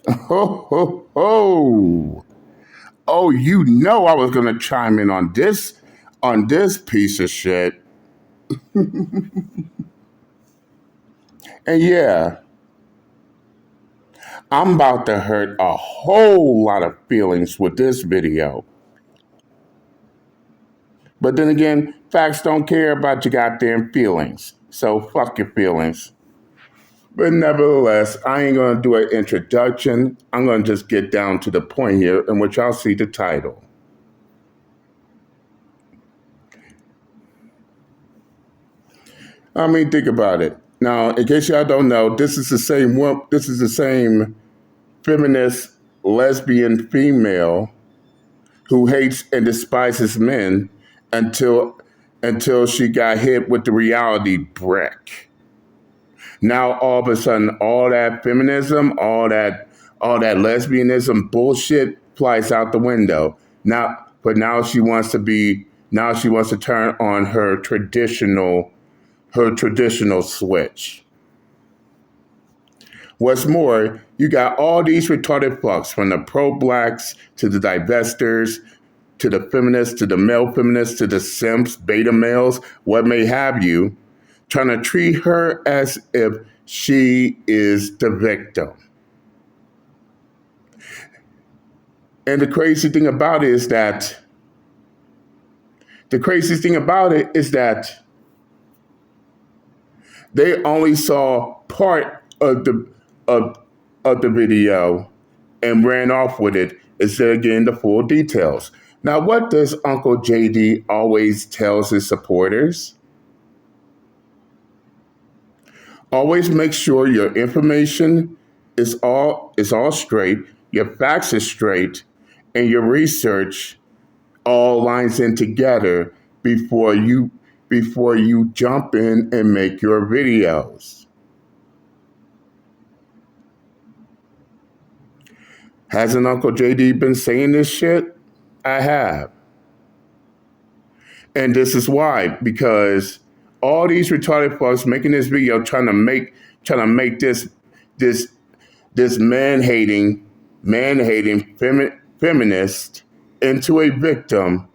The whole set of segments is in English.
Ho, ho, ho. Oh, you know I was going to chime in on this piece of shit. And yeah, I'm about to hurt a whole lot of feelings with this video. But then again, facts don't care about your goddamn feelings. So fuck your feelings. But nevertheless, I ain't gonna do an introduction. I'm gonna just get down to the point here in which I'll see the title. I mean, think about it. Now, in case y'all don't know, this is the same feminist lesbian female who hates and despises men until she got hit with the reality brick. Now all of a sudden, all that feminism, all that lesbianism bullshit flies out the window. Now she wants to turn on her traditional switch. What's more, you got all these retarded fucks, from the pro-blacks to the divestors, to the feminists, to the male feminists, to the simps, beta males, what may have you, trying to treat her as if she is the victim. And the craziest thing about it is that they only saw part of the video and ran off with it instead of getting the full details. Now, what does Uncle JD always tells his supporters? Always make sure your information is all straight, your facts are straight, and your research all lines in together before you jump in and make your videos. Hasn't Uncle JD been saying this shit? I have. And this is why, because all these retarded folks making this video trying to make this man-hating feminist into a victim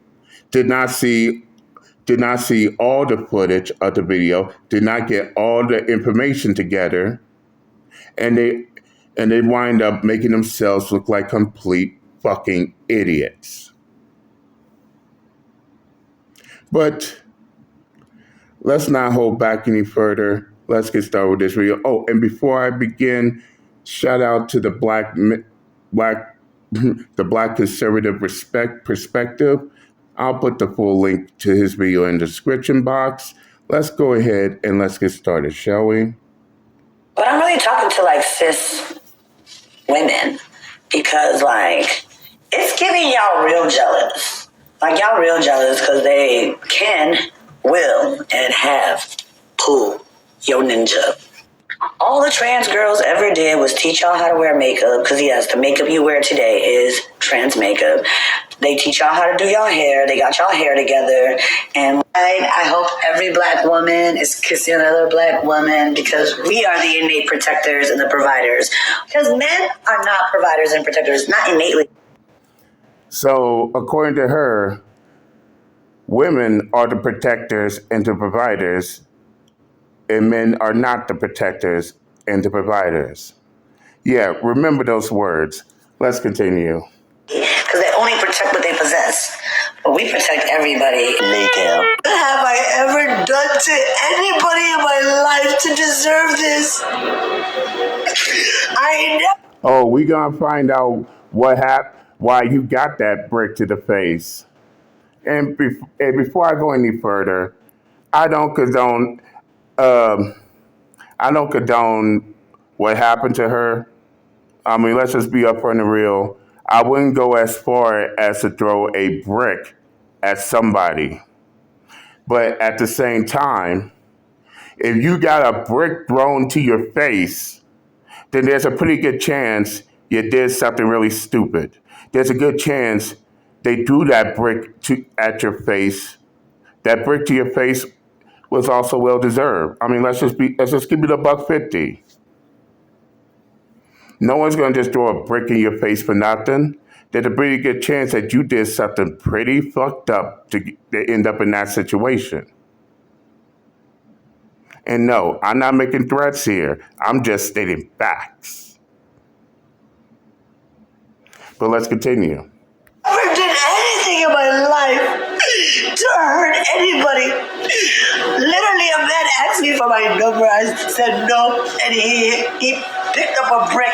did not see all the footage of the video, did not get all the information together, and they wind up making themselves look like complete fucking idiots. But let's not hold back any further. Let's get started with this video. Oh, and before I begin, shout out to the black conservative perspective. I'll put the full link to his video in the description box. Let's go ahead and let's get started, shall we? But I'm really talking to like cis women because like it's giving y'all real jealous. Like y'all real jealous because they can, will, and have pulled your ninja. All the trans girls ever did was teach y'all how to wear makeup because yes, the makeup you wear today is trans makeup. They teach y'all how to do y'all hair. They got y'all hair together. And I hope every black woman is kissing another black woman because we are the innate protectors and the providers. Because men are not providers and protectors, not innately. So, according to her, women are the protectors and the providers, and men are not the protectors and the providers. Yeah, remember those words. Let's continue. Because they only protect what they possess. But we protect everybody. What have I ever done to anybody in my life to deserve this? Oh, we gonna find out why you got that brick to the face. And before I go any further, I don't condone what happened to her. I mean, let's just be upfront and real. I wouldn't go as far as to throw a brick at somebody. But at the same time, if you got a brick thrown to your face, then there's a pretty good chance you did something really stupid. There's a good chance they threw that brick at your face. That brick to your face was also well deserved. I mean, let's just keep it $1.50. No one's going to just throw a brick in your face for nothing. There's a pretty good chance that you did something pretty fucked up to end up in that situation. And no, I'm not making threats here. I'm just stating facts. But let's continue. I never did anything in my life to hurt anybody. Literally, a man asked me for my number. I said no, and he picked up a brick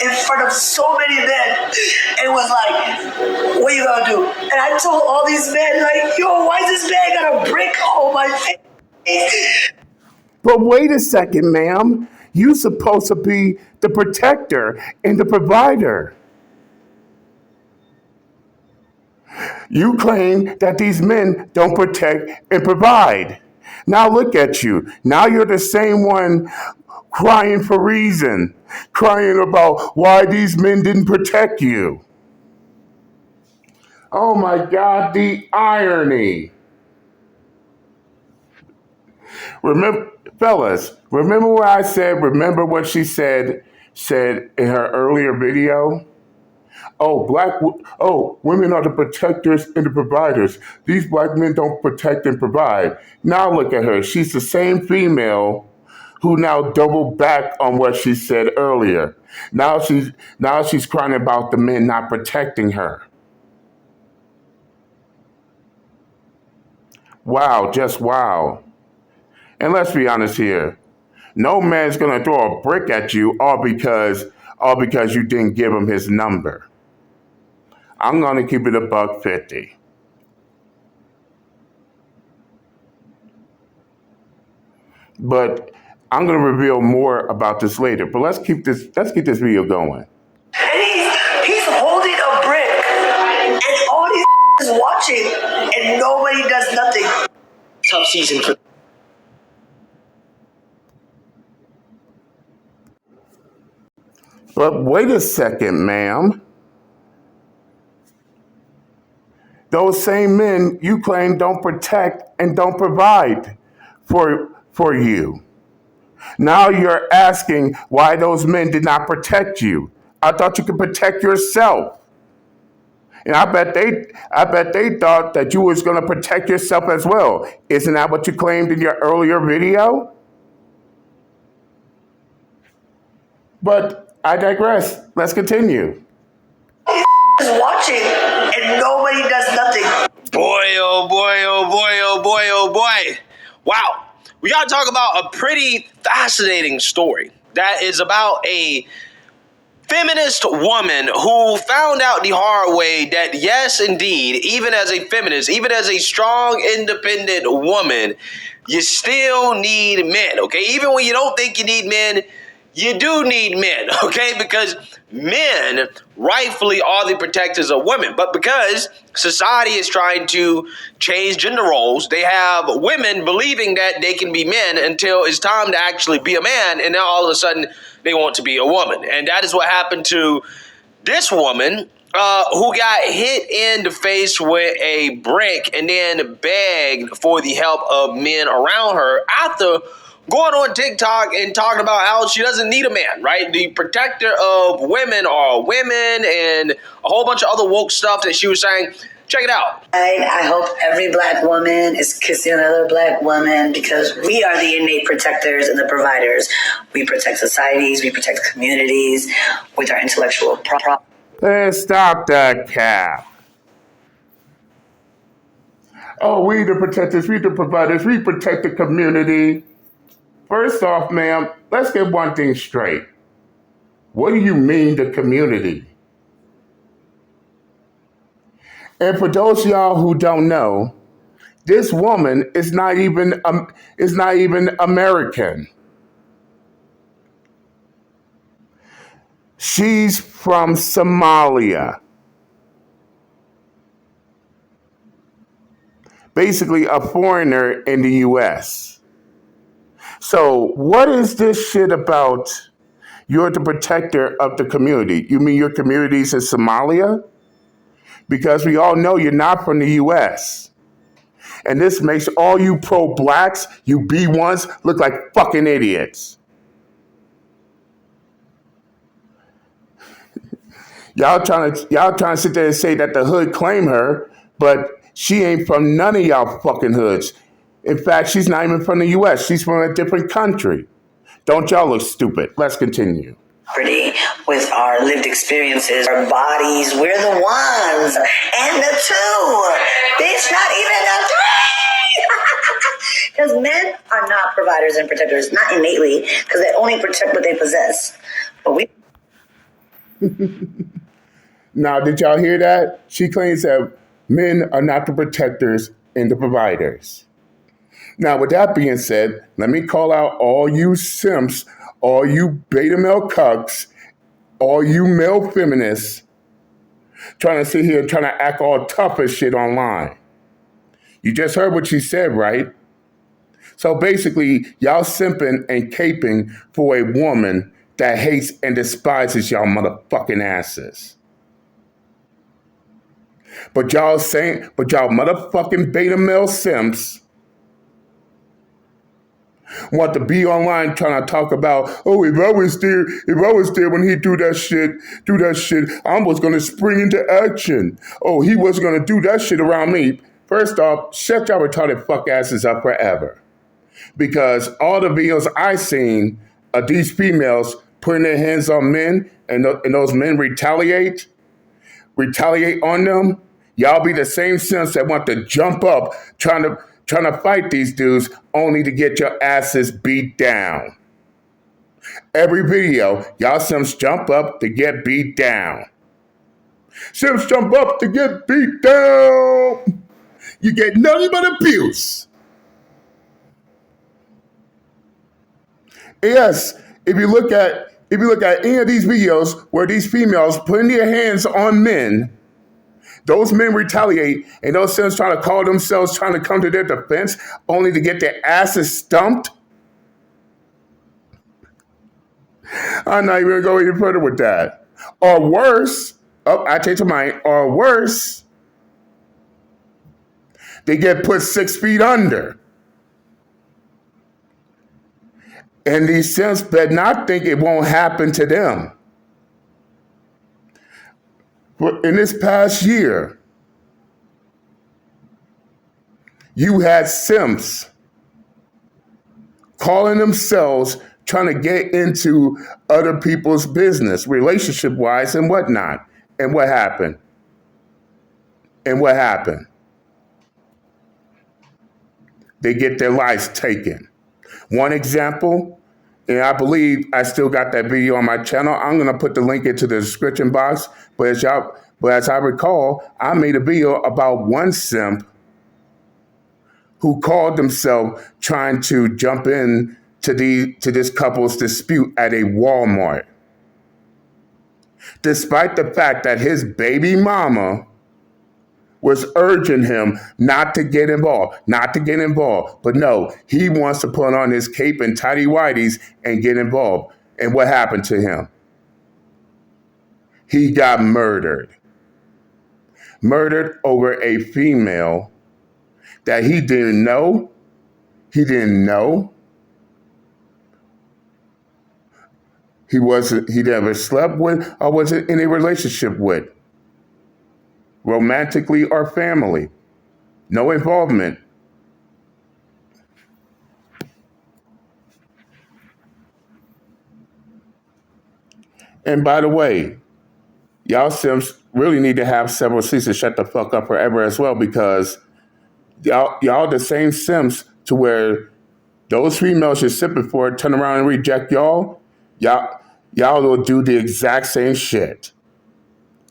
in front of so many men and was like, "What you gonna do?" And I told all these men, like, "Yo, why this man got a brick on my face?" But wait a second, ma'am. You're supposed to be the protector and the provider. You claim that these men don't protect and provide. Now look at you. Now you're the same one crying for reason, crying about why these men didn't protect you. Oh my God, the irony. Remember, fellas, remember what I said? Remember what she said in her earlier video? Women are the protectors and the providers. These black men don't protect and provide. Now look at her. She's the same female who now doubled back on what she said earlier. Now she's crying about the men not protecting her. Wow, just wow. And let's be honest here. No man's gonna throw a brick at you all because you didn't give him his number. I'm gonna keep it $1.50. But I'm gonna reveal more about this later. But let's keep this video going. And he's holding a brick, and all these is watching, and nobody does nothing. Tough season for. But wait a second, ma'am. Those same men you claim don't protect and don't provide for you. Now you're asking why those men did not protect you. I thought you could protect yourself. And I bet they thought that you was going to protect yourself as well. Isn't that what you claimed in your earlier video? But I digress. Let's continue. Is watching and nobody does nothing. Boy, oh boy, oh boy, oh boy, oh boy. Wow. We got to talk about a pretty fascinating story that is about a feminist woman who found out the hard way that, yes, indeed, even as a feminist, even as a strong, independent woman, you still need men, okay? Even when you don't think you need men, you do need men, okay? Because men rightfully are the protectors of women. But because society is trying to change gender roles, they have women believing that they can be men until it's time to actually be a man. And now all of a sudden they want to be a woman. And that is what happened to this woman who got hit in the face with a brick and then begged for the help of men around her after going on TikTok and talking about how she doesn't need a man, right? The protector of women are women and a whole bunch of other woke stuff that she was saying. Check it out. I hope every black woman is kissing another black woman because we are the innate protectors and the providers. We protect societies, we protect communities with our intellectual property. Let's stop that cap. Oh, we the protectors, we the providers, we protect the community. First off, ma'am, let's get one thing straight. What do you mean the community? And for those of y'all who don't know, this woman is not even American. She's from Somalia. Basically a foreigner in the US. So what is this shit about you're the protector of the community? You mean your community's in Somalia? Because we all know you're not from the US. And this makes all you pro-blacks, you B1s, look like fucking idiots. Y'all trying to sit there and say that the hood claim her, but she ain't from none of y'all fucking hoods. In fact, she's not even from the U.S. She's from a different country. Don't y'all look stupid? Let's continue. With our lived experiences, our bodies, we're the ones and the two. Bitch, not even the three. Because men are not providers and protectors, not innately, because they only protect what they possess. But we. Now, did y'all hear that? She claims that men are not the protectors and the providers. Now, with that being said, let me call out all you simps, all you beta male cucks, all you male feminists trying to sit here trying to act all tough as shit online. You just heard what she said, right? So basically, y'all simping and caping for a woman that hates and despises y'all motherfucking asses. But y'all motherfucking beta male simps want to be online trying to talk about, oh, if I was there when he do that shit, I was gonna spring into action. Oh, he wasn't gonna do that shit around me. First off, shut y'all retarded fuck asses up forever. Because all the videos I seen of these females putting their hands on men and those men retaliate on them, y'all be the same simps that want to jump up trying to fight these dudes only to get your asses beat down. Every video, y'all simps jump up to get beat down. Simps jump up to get beat down. You get nothing but abuse. Yes, if you look at any of these videos where these females putting their hands on men, those men retaliate, and those simps trying to call themselves trying to come to their defense only to get their asses stumped. I'm not even going to go any further with that. Or worse, I changed my mind, or worse, they get put 6 feet under. And these simps better not think it won't happen to them. But in this past year, you had simps calling themselves trying to get into other people's business, relationship-wise and whatnot. And what happened? They get their lives taken. One example, and I believe I still got that video on my channel. I'm going to put the link into the description box. But as I recall, I made a video about one simp who called themselves trying to jump in to this couple's dispute at a Walmart. Despite the fact that his baby mama was urging him not to get involved. But no, he wants to put on his cape and tidy whities and get involved. And what happened to him? He got murdered. Murdered over a female that he didn't know. He never slept with or wasn't in a relationship with. Romantically or family. No involvement. And by the way, y'all simps really need to have several seats to shut the fuck up forever as well, because y'all the same simps to where those females you're simping for turn around and reject y'all. Y'all will do the exact same shit.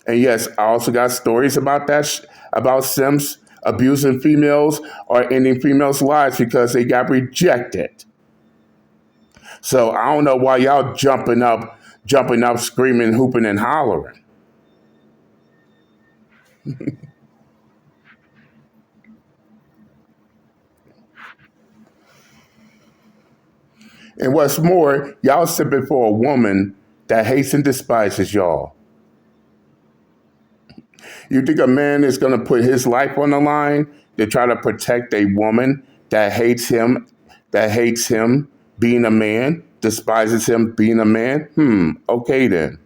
And yes, I also got stories about that, about simps abusing females or ending females' lives because they got rejected. So I don't know why y'all jumping up, screaming, hooping, and hollering. And what's more, y'all simping for a woman that hates and despises y'all. You think a man is going to put his life on the line to try to protect a woman that hates him being a man, despises him being a man? Okay then.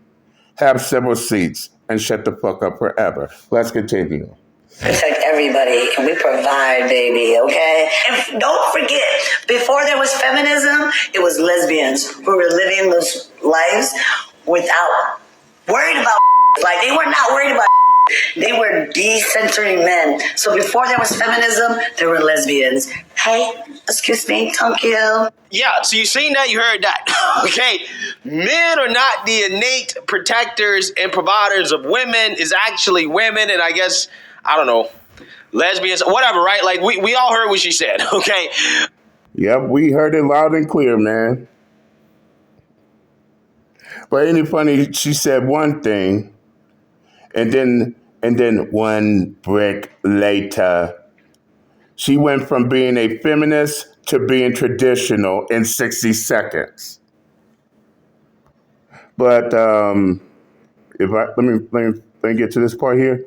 Have several seats. and shut the fuck up forever. Let's continue. Protect everybody, and we provide, baby, okay? And don't forget, before there was feminism, it was lesbians who were living those lives without worried about like they were not worried about they were decentering men. So before there was feminism, there were lesbians. Hey, excuse me, thank you. Yeah, so you seen that, you heard that. Okay, men are not the innate protectors and providers of women. Is actually women, and I guess, I don't know, lesbians, whatever, right? Like, we all heard what she said, okay? Yep, we heard it loud and clear, man. But ain't it funny, she said one thing, and then 1 brick later, she went from being a feminist to being traditional in 60 seconds. But if I let me get to this part here.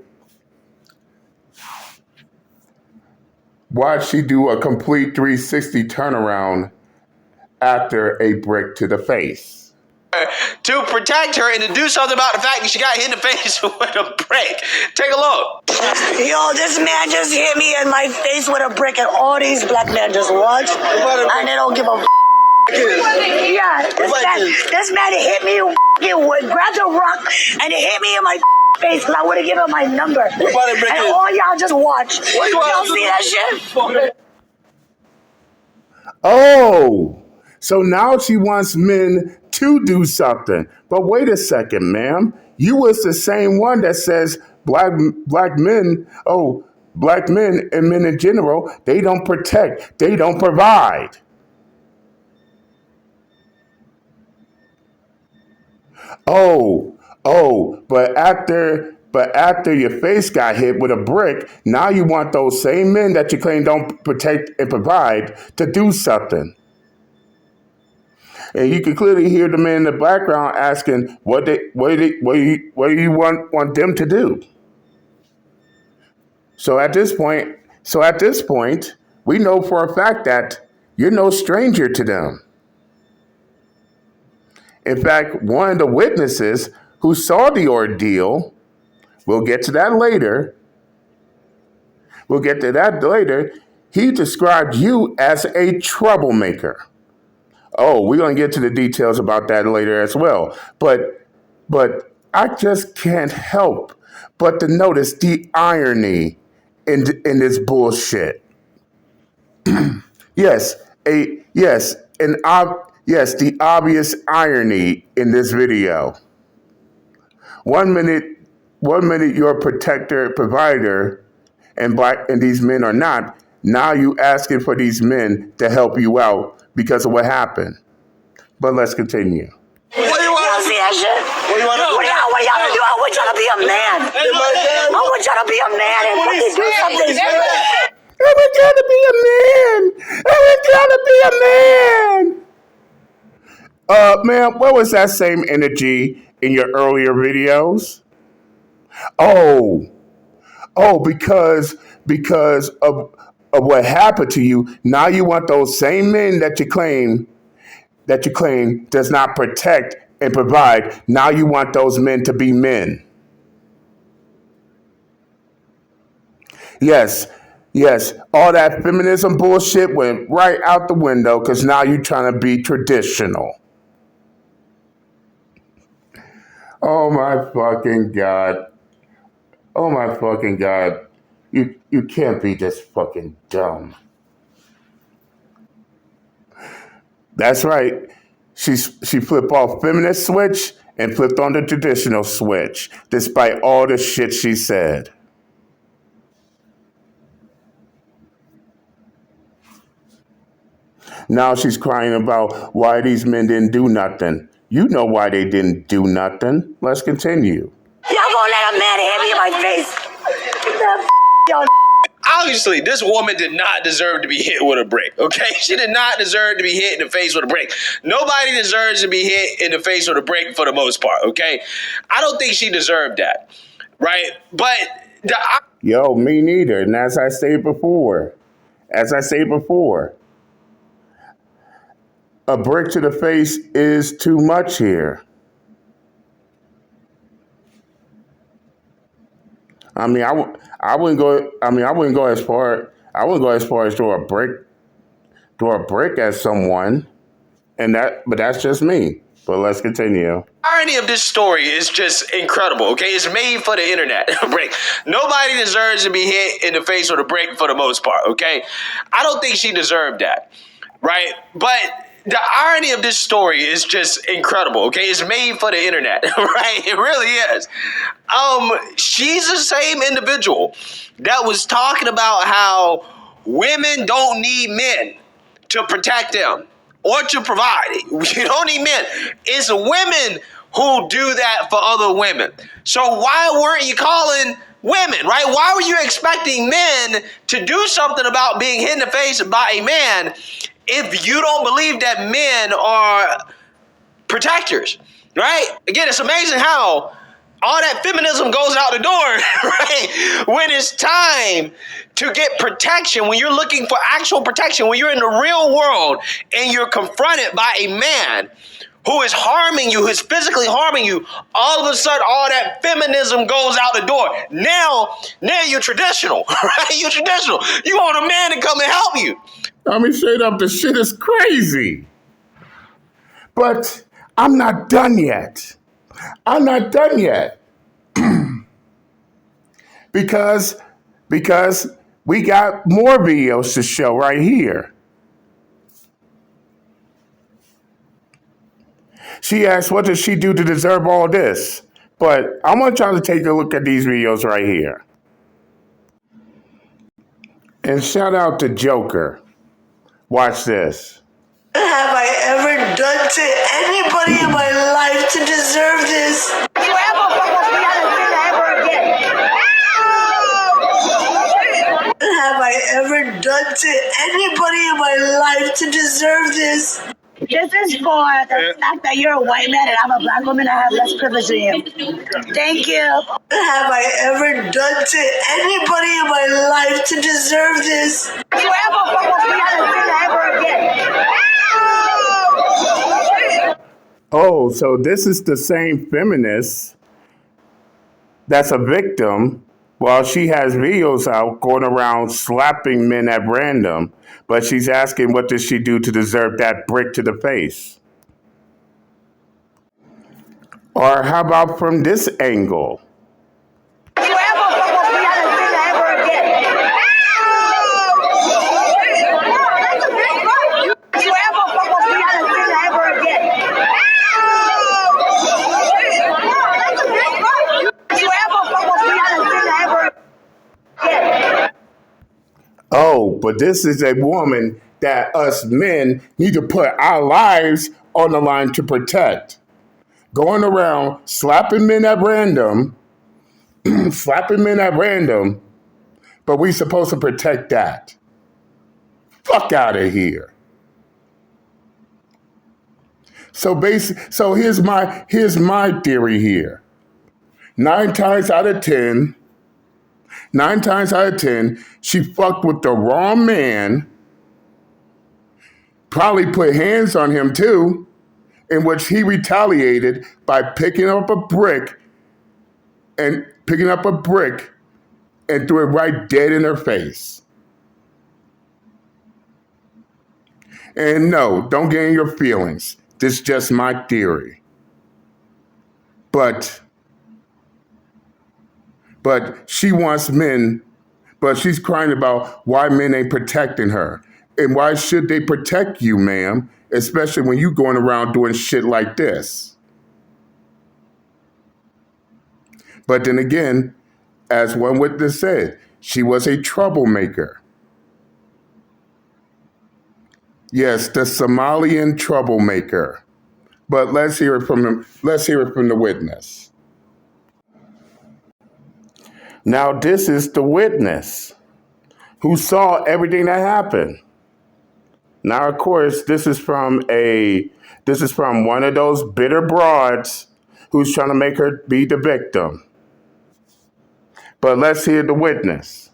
Watch she do a complete 360 turnaround after a brick to the face. To protect her and to do something about the fact that she got hit in the face with a brick. Take a look. Yo, this man just hit me in my face with a brick, and all these black men just watch, and they don't give a Yeah, this man hit me, grabbed a rock, and it hit me in my face because I would have given him my number. And all y'all just watch. Y'all see that shit? Oh, so now she wants men to do something. But wait a second, ma'am. You was the same one that says black men and men in general, they don't protect, they don't provide. But after your face got hit with a brick, now you want those same men that you claim don't protect and provide to do something. And you can clearly hear the man in the background asking, what do you want them to do? So at this point, we know for a fact that you're no stranger to them. In fact, one of the witnesses who saw the ordeal, we'll get to that later. He described you as a troublemaker. Oh, we're going to get to the details about that later as well. But I just can't help but to notice the irony in this bullshit. The obvious irony in this video. One minute you're a protector, provider, and these men are not. Now you asking for these men to help you out because of what happened. But let's continue. What do you want to see that shit? What do y'all do? I want y'all to be a man. I want y'all to be a man and fucking do something. I want y'all to be a man. I want y'all to be a man. Man, what was that same energy in your earlier videos? Because of what happened to you, now you want those same men that you claim does not protect and provide. Now you want those men to be men. Yes, all that feminism bullshit went right out the window because now you're trying to be traditional. Oh my fucking God. You can't be this fucking dumb. That's right. She flipped off feminist switch and flipped on the traditional switch, despite all the shit she said. Now she's crying about why these men didn't do nothing. You know why they didn't do nothing. Let's continue. Y'all gonna let a man hit me in my face? Y'all. Obviously, this woman did not deserve to be hit with a brick, okay? She did not deserve to be hit in the face with a brick. Nobody deserves to be hit in the face with a brick for the most part, okay? I don't think she deserved that, right? But Yo, me neither. And as I said before, a brick to the face is too much here. I mean, I wouldn't go. I mean, I wouldn't go as far. I wouldn't go as far as throw a brick at someone, but that's just me. But let's continue. Irony of this story is just incredible. Okay, it's made for the internet. Brick. Nobody deserves to be hit in the face with a brick for the most part. Okay, I don't think she deserved that, right? But the irony of this story is just incredible. Okay, it's made for the internet, right? It really is. She's the same individual that was talking about how women don't need men to protect them or to provide. You don't need men. It's women who do that for other women. So why weren't you calling women, right? Why were you expecting men to do something about being hit in the face by a man if you don't believe that men are protectors, right? Again, it's amazing how all that feminism goes out the door, right? When it's time to get protection, when you're looking for actual protection, when you're in the real world and you're confronted by a man who is harming you, who's physically harming you, all of a sudden, all that feminism goes out the door. Now you're traditional, right? You're traditional. You want a man to come and help you. I mean, straight up, the shit is crazy. But I'm not done yet. I'm not done yet. because we got more videos to show right here. She asked, what does she do to deserve all this? But I want y'all to take a look at these videos right here. And shout out to Joker. Watch this. What have I ever done to anybody in my life to deserve this? If you ever fuck with me, I don't think I ever again. What have I ever done to anybody in my life to deserve this? This is for the fact that you're a white man and I'm a black woman. I have less privilege than you. Thank you. What have I ever done to anybody in my life to deserve this? If you ever fuck with me, I don't think I ever again. Oh, so this is the same feminist that's a victim while she has videos out going around slapping men at random, but she's asking what does she do to deserve that brick to the face? Or how about from this angle? If you ever fuck with me, I don't think I ever again. If you ever fuck with me, I don't think I ever again. If you ever fuck with me, I don't think I ever again. Oh, but this is a woman that us men need to put our lives on the line to protect. Going around slapping men at random, but we supposed to protect that. Fuck out of here. So here's my theory here. 9 times out of 10, she fucked with the wrong man, probably put hands on him too, in which he retaliated by picking up a brick and threw it right dead in her face. And no, don't get in your feelings. This is just my theory. But she wants men, but she's crying about why men ain't protecting her. And why should they protect you, ma'am? Especially when you going around doing shit like this. But then again, as one witness said, she was a troublemaker. Yes, the Somalian troublemaker. But let's hear it from the witness. Now this is the witness who saw everything that happened. Now, of course, this is from one of those bitter broads who's trying to make her be the victim. But let's hear the witness.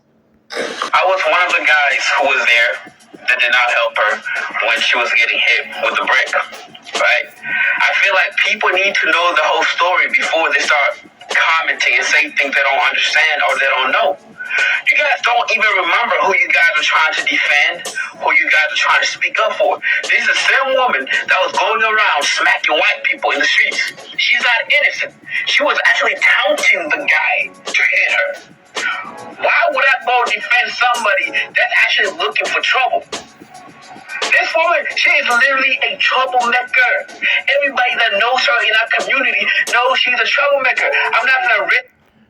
I was one of the guys who was there that did not help her when she was getting hit with the brick, right? I feel like people need to know the whole story before they start commenting and say things they don't understand or they don't know. You guys don't even remember who you guys are trying to defend, who you guys are trying to speak up for. This is the same woman that was going around smacking white people in the streets. She's not innocent. She was actually taunting the guy to hit her. Why would I go defend somebody that's actually looking for trouble? This woman, she is literally a troublemaker. Everybody that knows her in our community knows she's a troublemaker. I'm not going to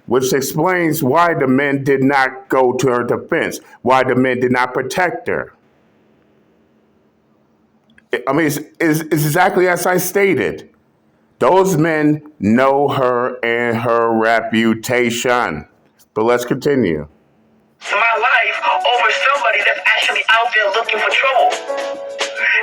which explains why the men did not go to her defense, why the men did not protect her. I mean, it's exactly as I stated. Those men know her and her reputation. But let's continue. my life over somebody that's actually out there looking for trouble.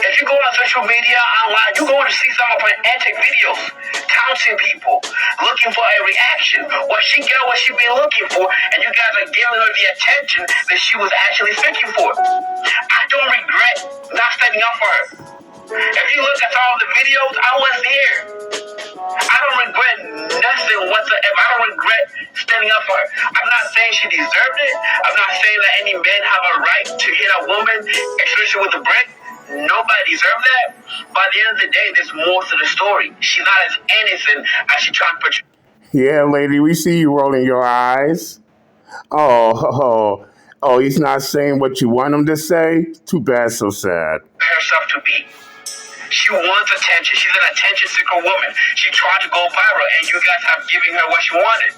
If you go on social media, online, you're going to see some of her antic videos, taunting people, looking for a reaction. Well, she got what she been looking for, and you guys are giving her the attention that she was actually seeking for. I don't regret not standing up for her. If you look at all the videos, I was there. I don't regret nothing whatsoever. I don't regret standing up for her. I'm not saying she deserved it. I'm not saying that any men have a right to hit a woman, especially with a brick. Nobody deserves that. By the end of the day, there's more to the story. She's not as innocent as she trying to portray. Yeah, lady, we see you rolling your eyes. Oh, he's not saying what you want him to say? Too bad, so sad. Herself to be. She wants attention. She's an attention seeker woman. She tried to go viral, and you guys have given her what she wanted.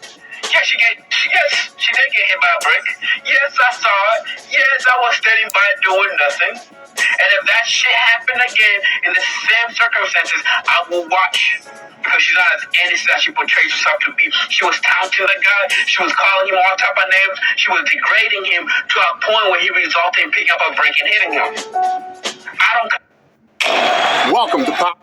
Yeah, she did get hit by a brick. Yes, I saw it. Yes, I was standing by doing nothing. And if that shit happened again in the same circumstances, I will watch. Because she's not as innocent as she portrays herself to be. She was taunting the guy. She was calling him all type of names. She was degrading him to a point where he resulted in picking up a brick and hitting him. I don't. Welcome to Pop.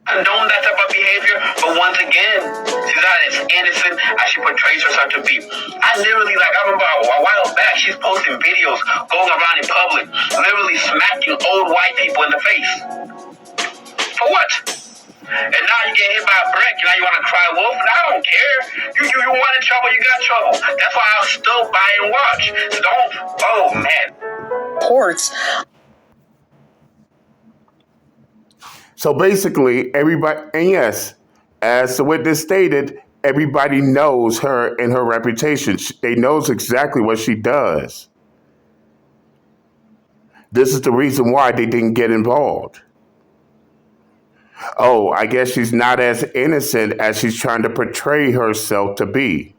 Condone that type of behavior, but once again, she's not as innocent as she portrays herself to be. I remember a while back, she's posting videos going around in public, literally smacking old white people in the face. For what? And now you get hit by a brick, and now you want to cry wolf? And I don't care. You wanted trouble, you got trouble. That's why I'll still buy and watch. So don't, oh man. Reports. So basically, everybody, and yes, as the witness stated, everybody knows her and her reputation. They knows exactly what she does. This is the reason why they didn't get involved. Oh, I guess she's not as innocent as she's trying to portray herself to be.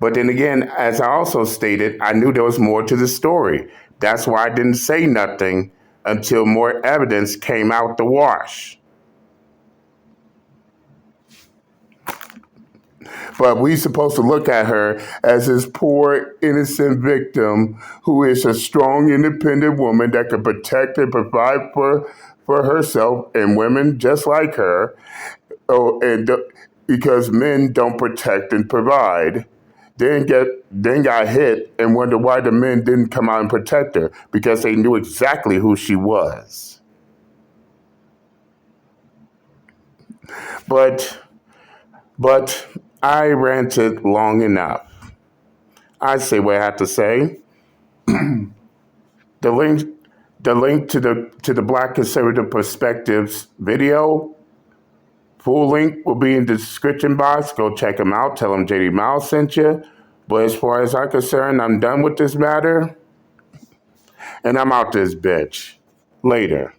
But then again, as I also stated, I knew there was more to the story. That's why I didn't say nothing until more evidence came out the wash. But we're supposed to look at her as this poor, innocent victim who is a strong, independent woman that can protect and provide for herself and women just like her. Because men don't protect and provide. Then got hit and wonder why the men didn't come out and protect her, because they knew exactly who she was. But I ranted long enough. I say what I have to say. The link to the Black Conservative Perspectives video, full link will be in the description box. Go check them out. Tell them JD Miles sent you. But as far as I'm concerned, I'm done with this matter. And I'm out this bitch. Later.